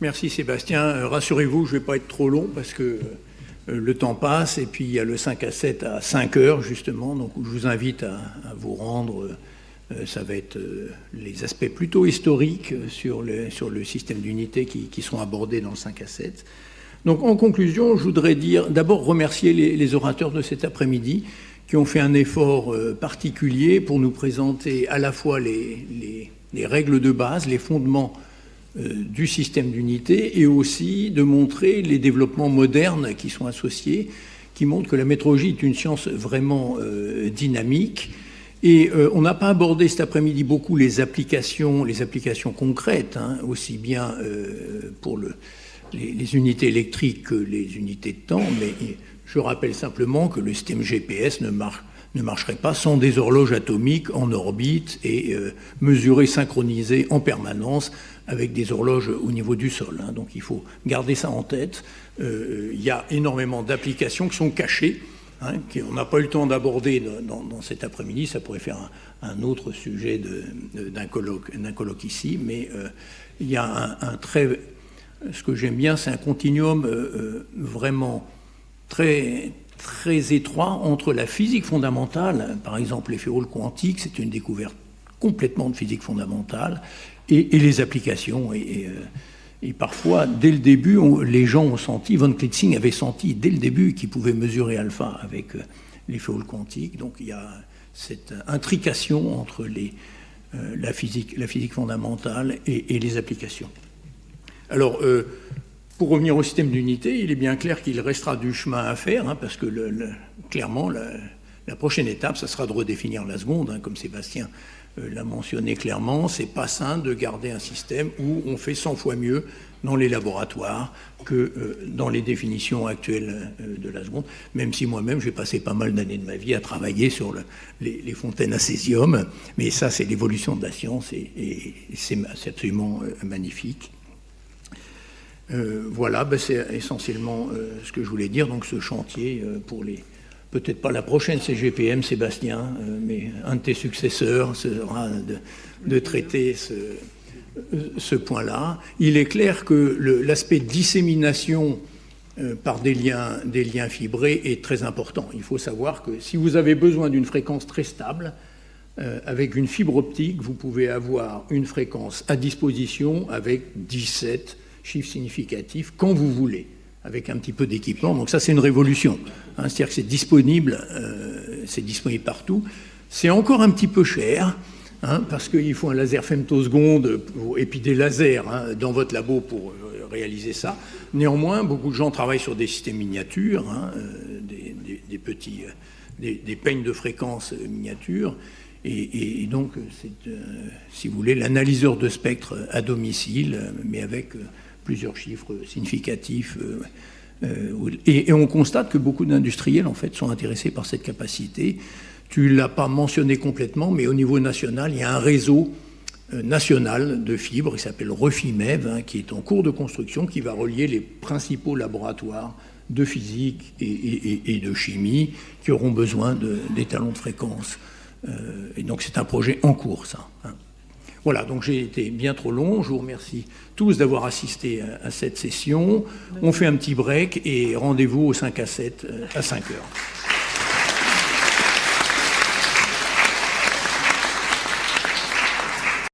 Merci Sébastien. Rassurez-vous, je ne vais pas être trop long parce que le temps passe et puis il y a le 5 à 7 à 5 heures justement, donc je vous invite à vous rendre. Ça va être les aspects plutôt historiques sur le système d'unité qui sont abordés dans le 5 à 7. Donc en conclusion, je voudrais d'abord remercier les orateurs de cet après-midi qui ont fait un effort particulier pour nous présenter à la fois les règles de base, les fondements du système d'unité et aussi de montrer les développements modernes qui sont associés, qui montrent que la métrologie est une science vraiment dynamique. Et on n'a pas abordé cet après-midi beaucoup les applications concrètes, hein, aussi bien pour les unités électriques que les unités de temps, mais je rappelle simplement que le système GPS ne marcherait pas sans des horloges atomiques en orbite et mesurées, synchronisées en permanence avec des horloges au niveau du sol. Hein. Donc il faut garder ça en tête. Il y a énormément d'applications qui sont cachées, hein, qu'on n'a pas eu le temps d'aborder dans cet après-midi. Ça pourrait faire un autre sujet d'un colloque ici, mais il y a ce que j'aime bien, c'est un continuum vraiment très étroit entre la physique fondamentale, par exemple l'effet Hall quantique, c'est une découverte complètement de physique fondamentale, et les applications. Et parfois, dès le début, les gens ont senti, von Klitzing avait senti dès le début qu'il pouvait mesurer alpha avec l'effet Hall quantique. Donc il y a cette intrication entre la physique fondamentale et les applications. Alors, pour revenir au système d'unité, il est bien clair qu'il restera du chemin à faire, hein, parce que clairement, la prochaine étape, ça sera de redéfinir la seconde, hein, comme Sébastien l'a mentionné clairement. C'est pas sain de garder un système où on fait 100 fois mieux dans les laboratoires que dans les définitions actuelles de la seconde, même si moi-même, j'ai passé pas mal d'années de ma vie à travailler sur les fontaines à césium, mais ça, c'est l'évolution de la science et c'est absolument magnifique. Voilà, c'est essentiellement ce que je voulais dire. Donc ce chantier pour peut-être pas la prochaine CGPM, Sébastien, mais un de tes successeurs sera de traiter ce point-là. Il est clair que l'aspect dissémination par des liens fibrés est très important. Il faut savoir que si vous avez besoin d'une fréquence très stable, avec une fibre optique, vous pouvez avoir une fréquence à disposition avec 17 chiffres significatifs quand vous voulez, avec un petit peu d'équipement. Donc ça, c'est une révolution. Hein, c'est-à-dire que c'est disponible partout. C'est encore un petit peu cher, hein, parce qu'il faut un laser femtoseconde et puis des lasers, hein, dans votre labo pour réaliser ça. Néanmoins, beaucoup de gens travaillent sur des systèmes miniatures, hein, des peignes de fréquences miniatures. Et donc, c'est, si vous voulez, l'analyseur de spectre à domicile, mais avec plusieurs chiffres significatifs. Et on constate que beaucoup d'industriels, en fait, sont intéressés par cette capacité. Tu ne l'as pas mentionné complètement, mais au niveau national, il y a un réseau national de fibres qui s'appelle Refimev, hein, qui est en cours de construction, qui va relier les principaux laboratoires de physique et de chimie qui auront besoin d'étalons de fréquence. Et donc c'est un projet en cours, ça. Hein. Voilà, donc j'ai été bien trop long. Je vous remercie tous d'avoir assisté à cette session. On fait un petit break et rendez-vous au 5 à 7 à 5 heures.